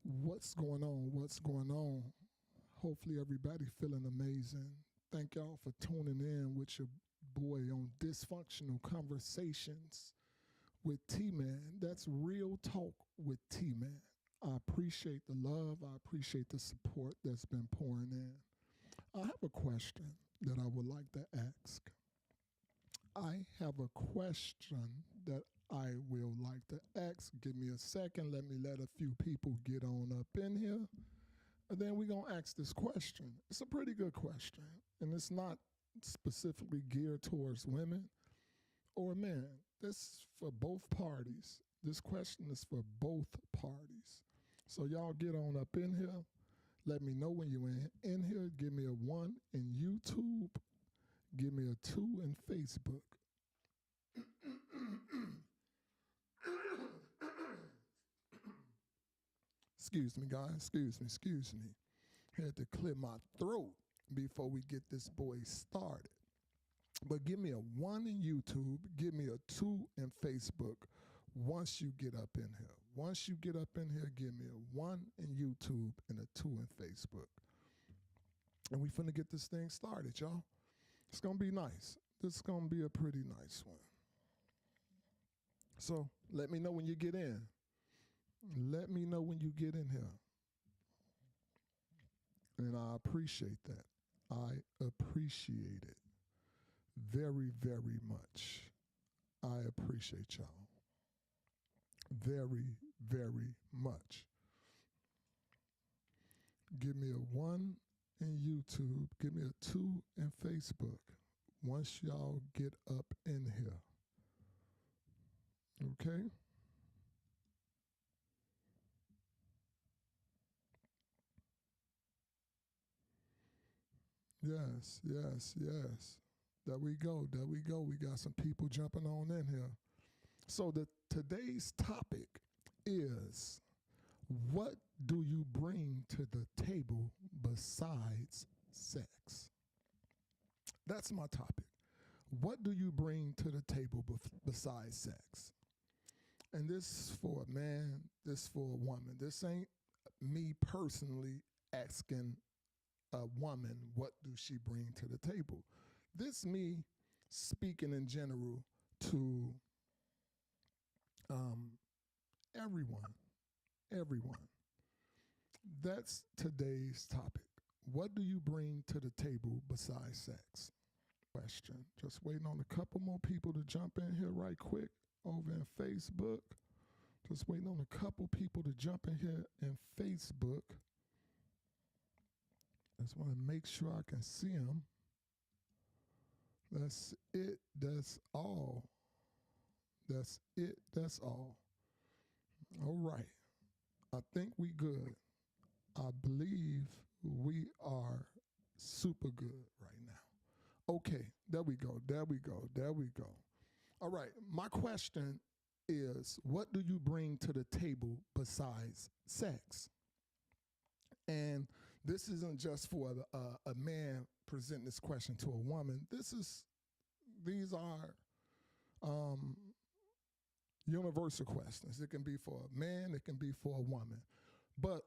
What's going on? What's going on? Hopefully everybody feeling amazing. Thank y'all for tuning in with your boy on Dysfunctional Conversations with T-Man. That's real talk with T-Man. I appreciate the love. I appreciate the support that's been pouring in. I have a question that I would like to ask. I have a question that I will like to ask. Give me a second. Let a few people get on up in here. And then we're going to ask this question. It's a pretty good question. And it's not specifically geared towards women or men. This is for both parties. This question is for both parties. So y'all get on up in here. Let me know when you're in here. Give me a 1 in YouTube. Give me a 2 in Facebook. Excuse me, guys. Excuse me. Had to clear my throat before we get this boy started. But give me a 1 in YouTube. Give me a 2 in Facebook once you get up in here. Once you get up in here, give me a 1 in YouTube and a 2 in Facebook. And we finna get this thing started, y'all. It's going to be nice. This is going to be a pretty nice one. So let me know when you get in. Let me know when you get in here. And I appreciate that. I appreciate it very, very much. I appreciate y'all very, very much. Give me a 1 in YouTube. Give me a 2 in Facebook once y'all get up in here. Okay? Yes. There we go. We got some people jumping on in here. So today's topic is, what do you bring to the table besides sex? That's my topic. What do you bring to the table besides sex? And this is for a man, this is for a woman. This ain't me personally asking a woman, what do she bring to the table? This me speaking in general to everyone. That's today's topic. What do you bring to the table besides sex? Question. Just waiting on a couple more people to jump in here right quick over in Facebook. Just waiting on a couple people to jump in here in Facebook. Just want to make sure I can see them. That's it. That's all. That's it. That's all. All right. I think we good. I believe we are super good right now. Okay. There we go. All right. My question is, what do you bring to the table besides sex? And this isn't just for a man presenting this question to a woman. These are universal questions. It can be for a man, it can be for a woman. But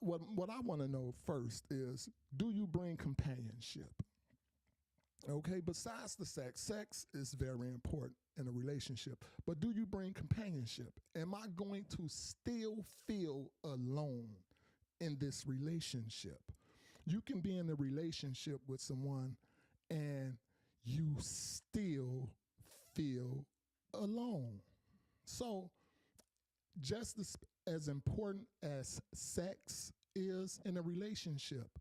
what I want to know first is, do you bring companionship? Okay, besides the sex is very important in a relationship, but do you bring companionship? Am I going to still feel alone in this relationship? You can be in a relationship with someone and you still feel alone. So just as important as sex is in a relationship,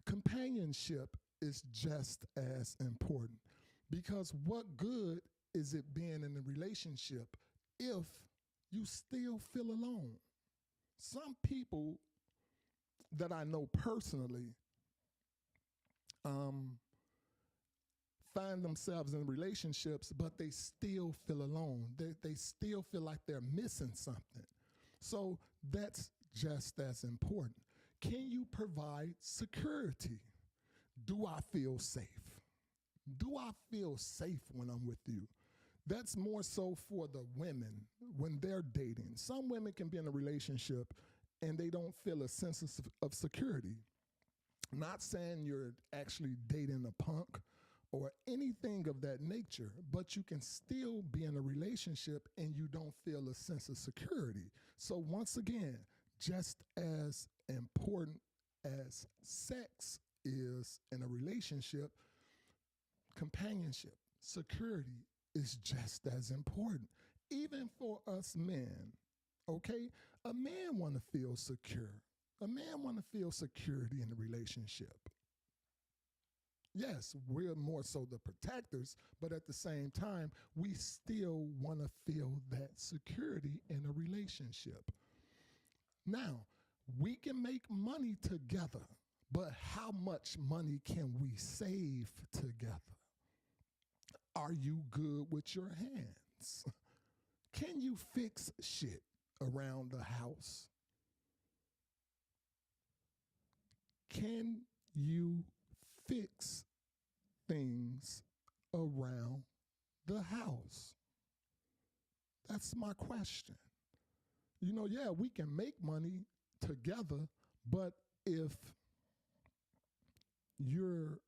companionship is just as important. Because what good is it being in a relationship if you still feel alone? Some people that I know personally find themselves in relationships, but they still feel alone. They still feel like they're missing something. So that's just as important. Can you provide security? Do I feel safe? Do I feel safe when I'm with you? That's more so for the women when they're dating. Some women can be in a relationship and they don't feel a sense of security. Not saying you're actually dating a punk or anything of that nature, but you can still be in a relationship and you don't feel a sense of security. So once again, just as important as sex is in a relationship, companionship, security is just as important. Even for us men, okay? A man want to feel secure. A man want to feel security in the relationship. Yes, we're more so the protectors, but at the same time, we still want to feel that security in a relationship. Now, we can make money together, but how much money can we save together? Are you good with your hands? Can you fix shit around the house? Can you fix things around the house? That's my question. You know, yeah, we can make money together, but if you're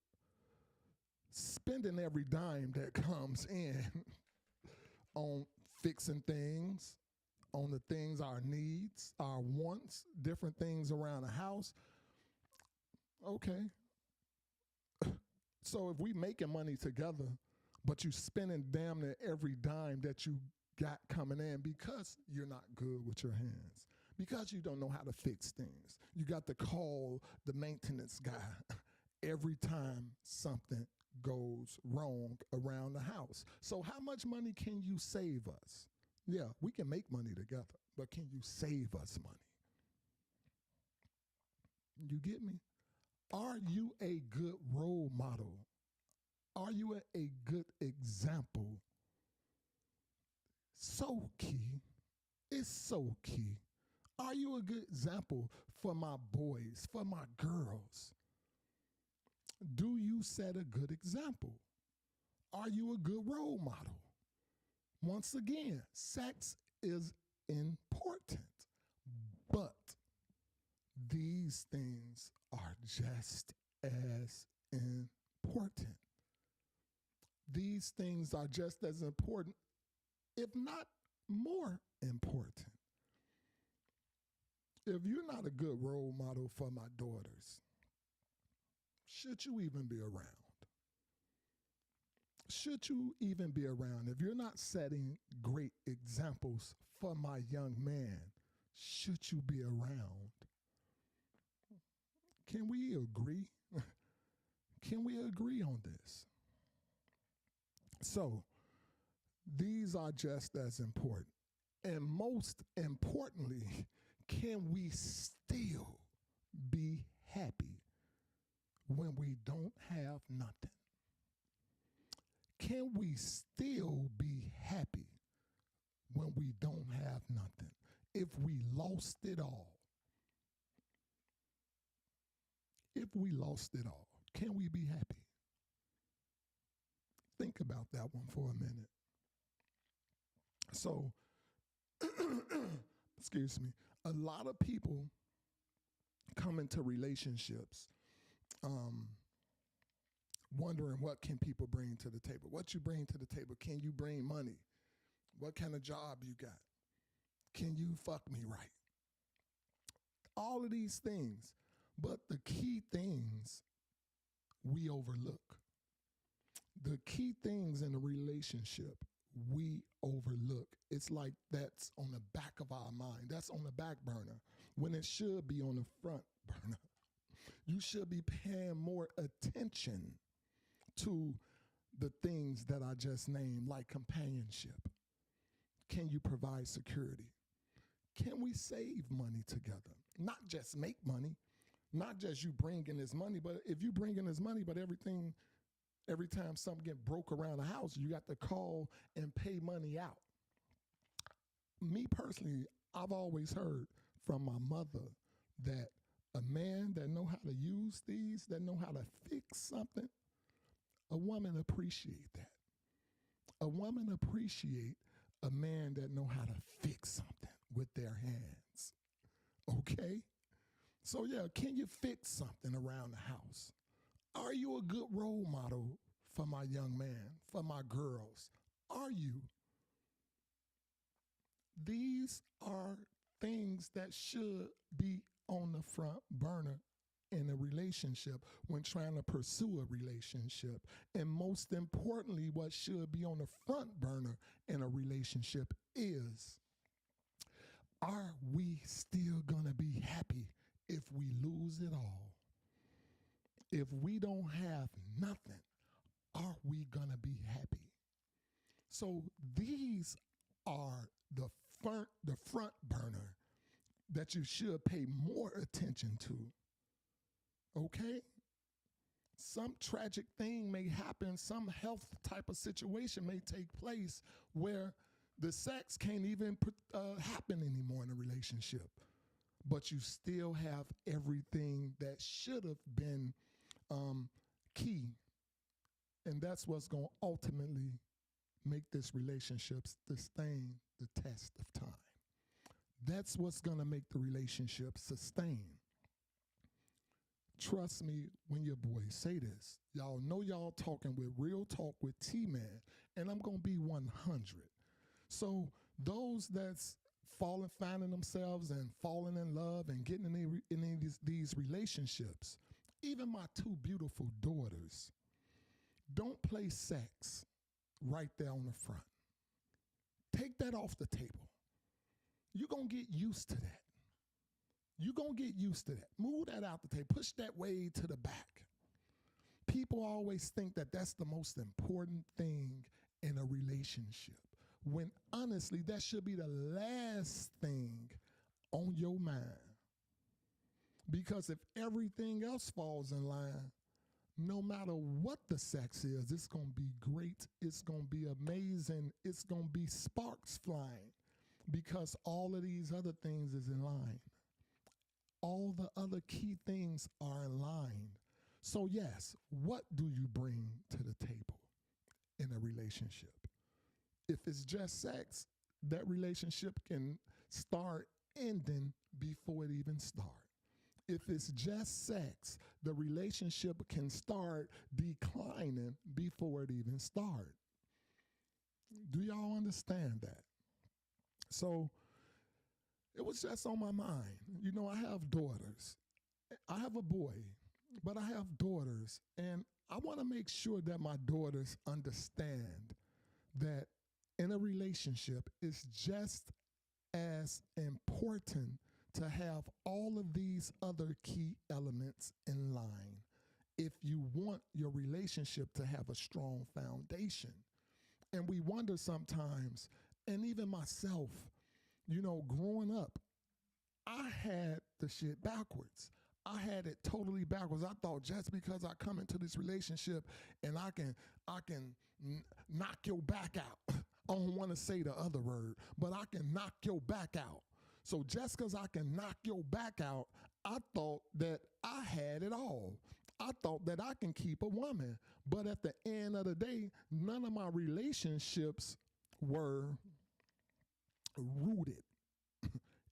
spending every dime that comes in on fixing things, on the things, our needs, our wants, different things around the house, okay. So if we making money together, but you spending damn near every dime that you got coming in because you're not good with your hands, because you don't know how to fix things, you got to call the maintenance guy every time something goes wrong around the house. So how much money can you save us? Yeah, we can make money together, but can you save us money? You get me? Are you a good role model? Are you a good example? So key. It's so key. Are you a good example for my boys, for my girls? Do you set a good example? Are you a good role model? Once again, sex is important, but these things are just as important. These things are just as important, if not more important. If you're not a good role model for my daughters, should you even be around? Should you even be around? If you're not setting great examples for my young man, should you be around? Can we agree? Can we agree on this? So, these are just as important. And most importantly, can we still be happy when we don't have nothing? Can we still be happy when we don't have nothing? If we lost it all, if we lost it all, can we be happy? Think about that one for a minute. So, excuse me, a lot of people come into relationships wondering what can people bring to the table. What you bring to the table. Can you bring money? What kind of job you got? Can you fuck me right? All of these things. But the key things we overlook. The key things in a relationship we overlook. It's like that's on the back of our mind. That's on the back burner when it should be on the front burner. You should be paying more attention to the things that I just named, like companionship. Can you provide security? Can we save money together? Not just make money, not just you bring in this money, but if you bring in this money, but every time something get broke around the house, you got to call and pay money out. Me personally, I've always heard from my mother that a man that know how to use these, that know how to fix something, a woman appreciate that. A woman appreciate a man that know how to fix something with their hands. Okay? Okay. So, yeah, can you fix something around the house? Are you a good role model for my young man, for my girls? Are you? These are things that should be on the front burner in a relationship when trying to pursue a relationship. And most importantly, what should be on the front burner in a relationship is, are we still going to be happy if we lose it all? If we don't have nothing, are we going to be happy? So these are the front burner that you should pay more attention to. Okay? Some tragic thing may happen, some health type of situation may take place where the sex can't even happen anymore in a relationship. But you still have everything that should have been key. And that's what's going to ultimately make this relationship sustain the test of time. That's what's going to make the relationship sustain. Trust me when your boys say this. Y'all know y'all talking with Real Talk with T-Man, and I'm going to be 100. So those that's finding themselves and falling in love and getting in these relationships, even my two beautiful daughters, don't play sex right there on the front. Take that off the table. You're going to get used to that. You're going to get used to that. Move that out the table. Push that way to the back. People always think that that's the most important thing in a relationship, when honestly, that should be the last thing on your mind. Because if everything else falls in line, no matter what the sex is, it's going to be great. It's going to be amazing. It's going to be sparks flying because all of these other things is in line. All the other key things are in line. So yes, what do you bring to the table in a relationship? If it's just sex, that relationship can start ending before it even starts. If it's just sex, the relationship can start declining before it even starts. Do y'all understand that? So it was just on my mind. You know, I have daughters. I have a boy, but I have daughters. And I want to make sure that my daughters understand that in a relationship, it's just as important to have all of these other key elements in line if you want your relationship to have a strong foundation. And we wonder sometimes, and even myself, you know, growing up, I had the shit backwards. I had it totally backwards. I thought just because I come into this relationship and I can knock your back out. I don't want to say the other word, but I can knock your back out. So just because I can knock your back out, I thought that I had it all. I thought that I can keep a woman. But at the end of the day, none of my relationships were rooted,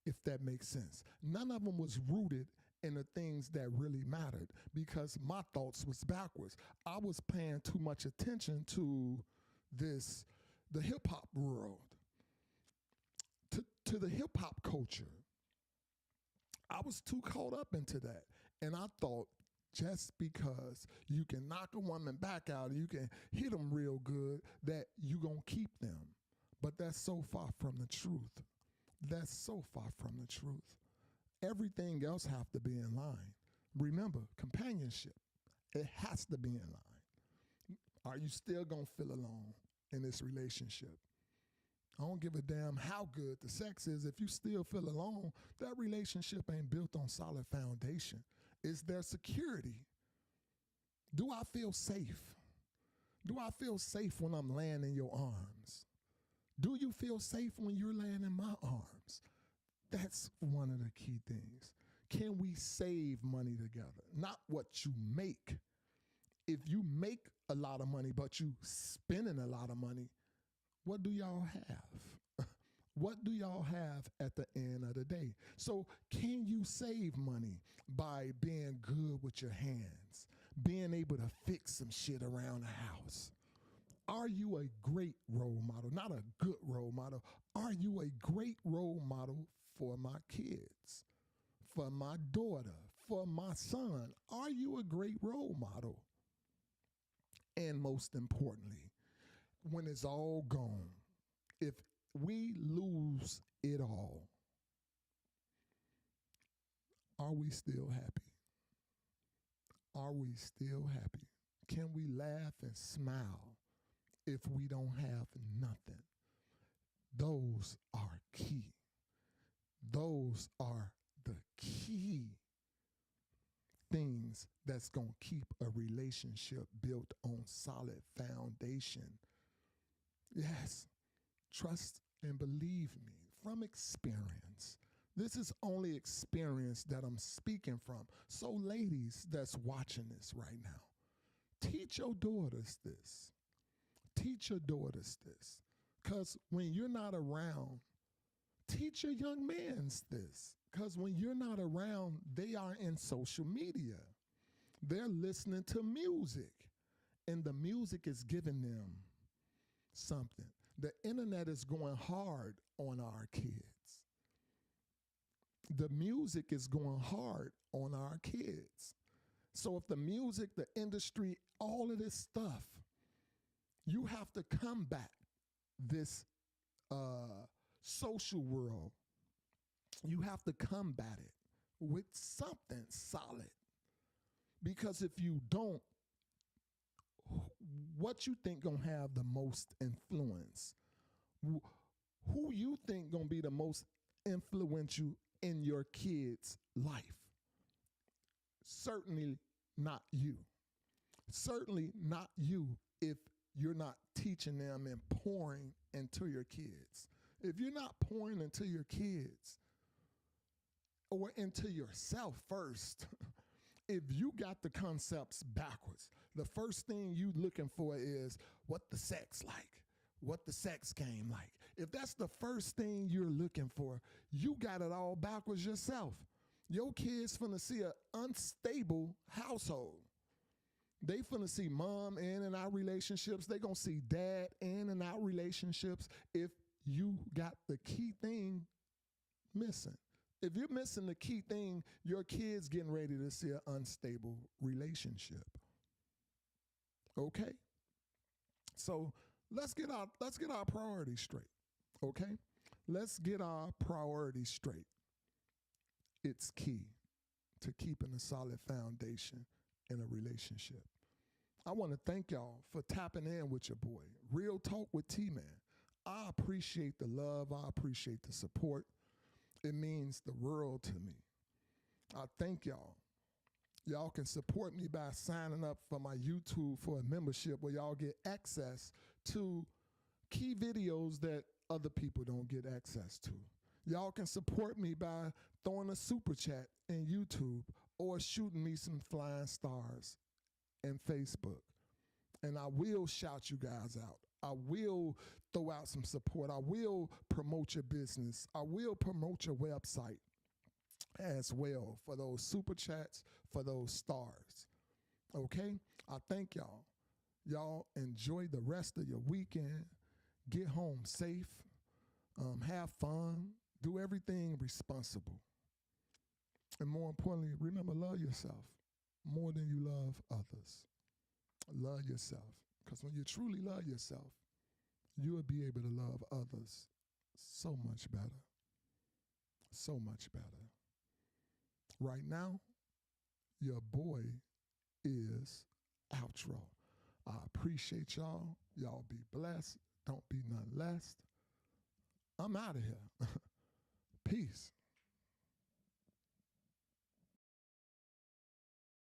if that makes sense. None of them was rooted in the things that really mattered because my thoughts was backwards. I was paying too much attention to the hip hop world, to the hip hop culture. I was too caught up into that. And I thought just because you can knock a woman back out, you can hit them real good, that you gonna keep them. But that's so far from the truth. That's so far from the truth. Everything else have to be in line. Remember, companionship, it has to be in line. Are you still gonna feel alone in this relationship? I don't give a damn how good the sex is. If you still feel alone, that relationship ain't built on solid foundation. Is there security? Do I feel safe? Do I feel safe when I'm laying in your arms? Do you feel safe when you're laying in my arms? That's one of the key things. Can we save money together? Not what you make. If you make a lot of money, but you spending a lot of money, what do y'all have? What do y'all have at the end of the day? So can you save money by being good with your hands, being able to fix some shit around the house? Are you a great role model? Not a good role model. Are you a great role model for my kids, for my daughter, for my son? Are you a great role model? And most importantly, when it's all gone, if we lose it all, are we still happy? Are we still happy? Can we laugh and smile if we don't have nothing? Those are key. Those are the key things that's going to keep a relationship built on solid foundation. Yes, trust and believe me, from experience. This is only experience that I'm speaking from. So ladies that's watching this right now, teach your daughters this. Teach your daughters this. Because when you're not around, teach your young mans this. Because when you're not around, they are in social media. They're listening to music. And the music is giving them something. The internet is going hard on our kids. The music is going hard on our kids. So if the music, the industry, all of this stuff, you have to combat this social world. You have to combat it with something solid. Because if you don't, what you think gonna have the most influence? Who you think gonna be the most influential in your kid's life? Certainly not you. Certainly not you if you're not teaching them and pouring into your kids. If you're not pouring into your kids or into yourself first, if you got the concepts backwards, the first thing you looking for is what the sex like, what the sex game like. If that's the first thing you're looking for, you got it all backwards yourself. Your kids finna see an unstable household. They finna see mom in and out relationships. They gonna see dad in and out relationships if you got the key thing missing. If you're missing the key thing, your kid's getting ready to see an unstable relationship. Okay? So let's get our priorities straight. Okay? Let's get our priorities straight. It's key to keeping a solid foundation in a relationship. I want to thank y'all for tapping in with your boy. Real Talk with T-Man. I appreciate the love. I appreciate the support. It means the world to me. I thank y'all. Y'all can support me by signing up for my YouTube for a membership where y'all get access to key videos that other people don't get access to. Y'all can support me by throwing a super chat in YouTube or shooting me some flying stars in Facebook. And I will shout you guys out. I will throw out some support. I will promote your business. I will promote your website as well for those super chats, for those stars. Okay? I thank y'all. Y'all enjoy the rest of your weekend. Get home safe. Have fun. Do everything responsible. And more importantly, remember, love yourself more than you love others. Love yourself. Because when you truly love yourself, you will be able to love others so much better. So much better. Right now, your boy is outro. I appreciate y'all. Y'all be blessed. Don't be none less. I'm out of here. Peace.